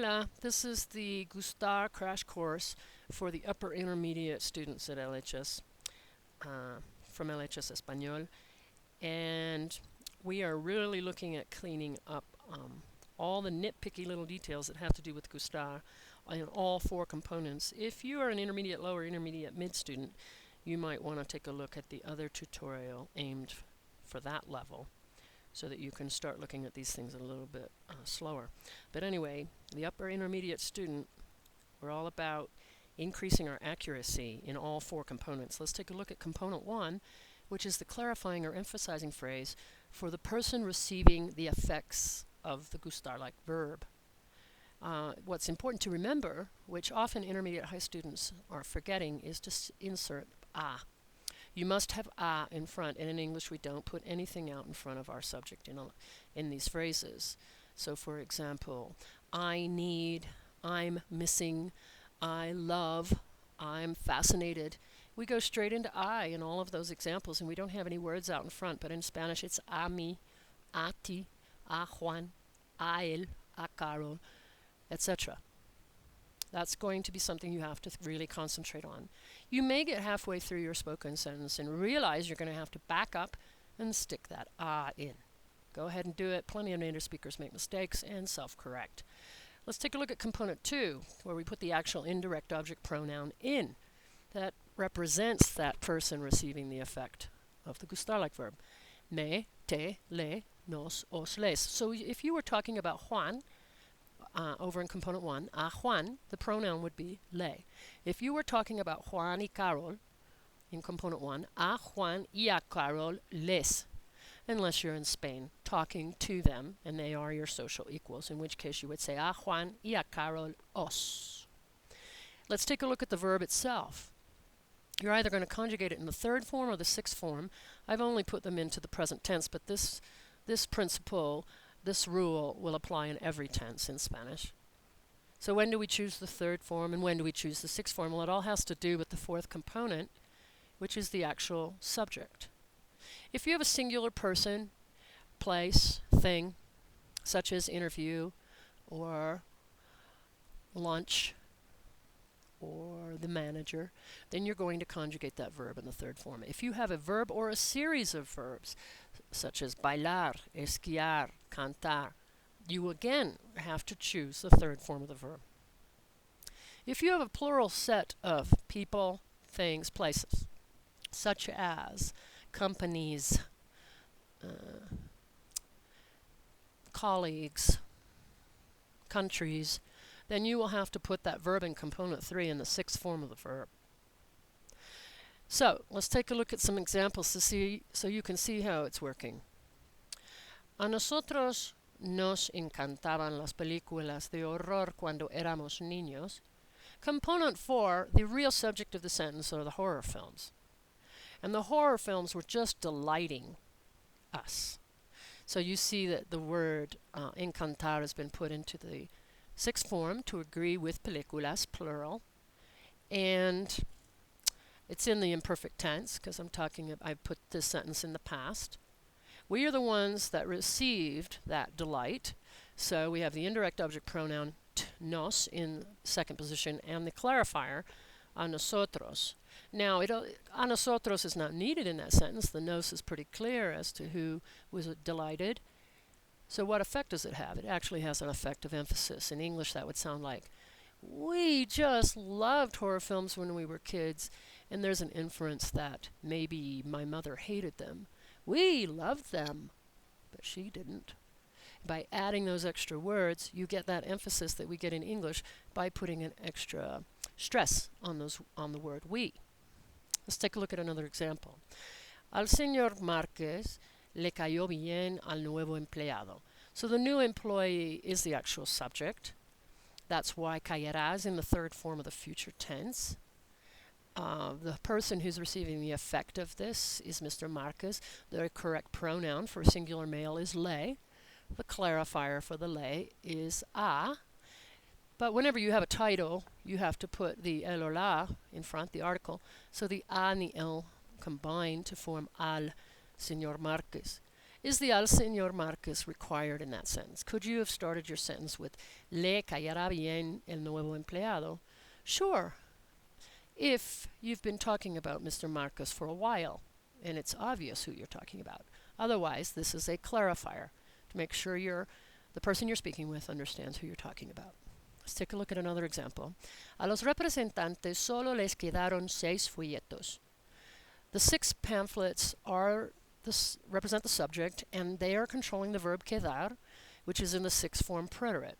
Hola, this is the Gustar crash course for the upper intermediate students at LHS, from LHS Español. And we are really looking at cleaning up all the nitpicky little details that have to do with Gustar in all four components. If you are an intermediate, lower, intermediate, mid student, you might want to take a look at the other tutorial aimed for that level, so that you can start looking at these things a little bit slower. But anyway, the upper intermediate student, we're all about increasing our accuracy in all four components. Let's take a look at component 1, which is the clarifying or emphasizing phrase for the person receiving the effects of the Gustar-like verb. What's important to remember, which often intermediate high students are forgetting, is to insert a. You must have a in front, and in English we don't put anything out in front of our subject in these phrases. So for example, I need, I'm missing, I love, I'm fascinated. We go straight into I in all of those examples, and we don't have any words out in front, but in Spanish it's a mí, a ti, a Juan, a él, a Carol, etc. That's going to be something you have to really concentrate on. You may get halfway through your spoken sentence and realize you're going to have to back up and stick that in. Go ahead and do it. Plenty of native speakers make mistakes and self-correct. Let's take a look at component 2, where we put the actual indirect object pronoun in. That represents that person receiving the effect of the Gustar-like verb. Me, te, le, nos, os, les. So if you were talking about Juan, over in component 1, a Juan, the pronoun would be le. If you were talking about Juan y Carol in component 1, a Juan y a Carol les, unless you're in Spain talking to them and they are your social equals, in which case you would say a Juan y a Carol os. Let's take a look at the verb itself. You're either going to conjugate it in the third form or the sixth form. I've only put them into the present tense, but this principle, this rule will apply in every tense in Spanish. So when do we choose the third form and when do we choose the sixth form? Well, it all has to do with the fourth component, which is the actual subject. If you have a singular person, place, thing, such as interview or lunch or the manager, then you're going to conjugate that verb in the third form. If you have a verb or a series of verbs, such as bailar, esquiar, cantar, you again have to choose the third form of the verb. If you have a plural set of people, things, places, such as companies, colleagues, countries, then you will have to put that verb in component 3 in the sixth form of the verb. So let's take a look at some examples to see, so you can see how it's working. A nosotros nos encantaban las películas de horror cuando éramos niños. Component 4, the real subject of the sentence are the horror films. And the horror films were just delighting us. So you see that the word encantar has been put into the sixth form to agree with películas, plural. And it's in the imperfect tense because I put this sentence in the past. We are the ones that received that delight. So we have the indirect object pronoun nos in second position and the clarifier a nosotros. Now, a nosotros is not needed in that sentence. The nos is pretty clear as to who was delighted. So what effect does it have? It actually has an effect of emphasis. In English, that would sound like, we just loved horror films when we were kids, and there's an inference that maybe my mother hated them. We loved them, but she didn't. By adding those extra words, you get that emphasis that we get in English by putting an extra stress on the word we. Let's take a look at another example. Al señor Márquez le cayó bien al nuevo empleado. So the new employee is the actual subject. That's why caerá is in the third form of the future tense. The person who's receiving the effect of this is Mr. Márquez. The correct pronoun for singular male is le. The clarifier for the le is a. But whenever you have a title, you have to put the el or la in front, the article. So the a and the el combine to form al señor Márquez. Is the al señor Marcos required in that sentence? Could you have started your sentence with le caerá bien el nuevo empleado? Sure, if you've been talking about Mr. Marcos for a while and it's obvious who you're talking about. Otherwise, this is a clarifier to make sure the person you're speaking with understands who you're talking about. Let's take a look at another example. A los representantes solo les quedaron 6 folletos. The 6 pamphlets represent the subject, and they are controlling the verb quedar, which is in the 6th form preterite.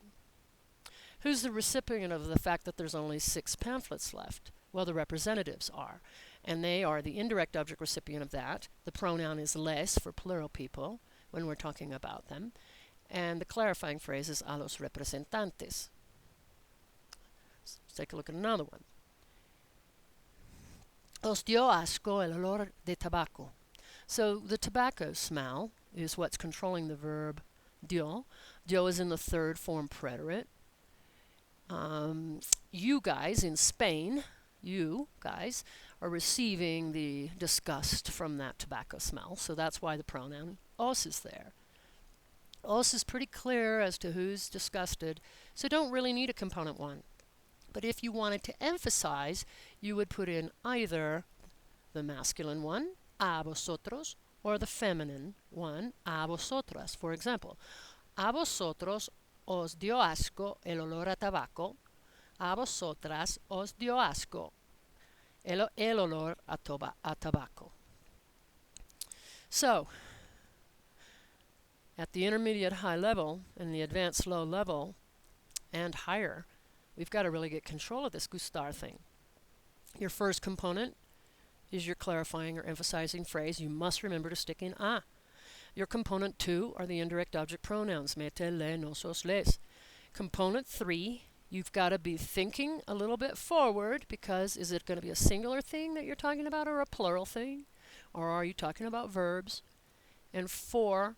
Who's the recipient of the fact that there's only 6 pamphlets left? Well, the representatives are, and they are the indirect object recipient of that. The pronoun is les for plural people when we're talking about them, and the clarifying phrase is a los representantes. Let's take a look at another one. Os dio asco el olor de tabaco. So the tobacco smell is what's controlling the verb dio. Dio is in the 3rd form preterite. You guys in Spain, you guys, are receiving the disgust from that tobacco smell, so that's why the pronoun os is there. Os is pretty clear as to who's disgusted, so don't really need a component 1. But if you wanted to emphasize, you would put in either the masculine one, a vosotros, or the feminine one, a vosotras. For example, a vosotros os dio asco el olor a tabaco, a vosotras os dio asco el olor a tabaco. So, at the intermediate high level and the advanced low level and higher, we've got to really get control of this Gustar thing. Your first component is your clarifying or emphasizing phrase. You must remember to stick in a. Your component 2 are the indirect object pronouns, mete, le, nosos, les. Component 3, you've got to be thinking a little bit forward, because is it going to be a singular thing that you're talking about or a plural thing? Or are you talking about verbs? And 4,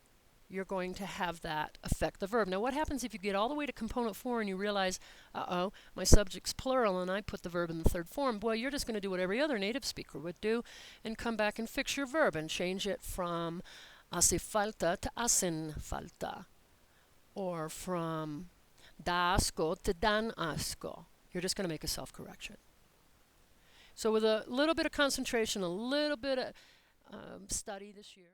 you're going to have that affect the verb. Now, what happens if you get all the way to component 4 and you realize, uh-oh, my subject's plural and I put the verb in the 3rd form? Well, you're just going to do what every other native speaker would do and come back and fix your verb and change it from hace falta to hacen falta, or from da asco to dan asco. You're just going to make a self-correction. So with a little bit of concentration, a little bit of study this year,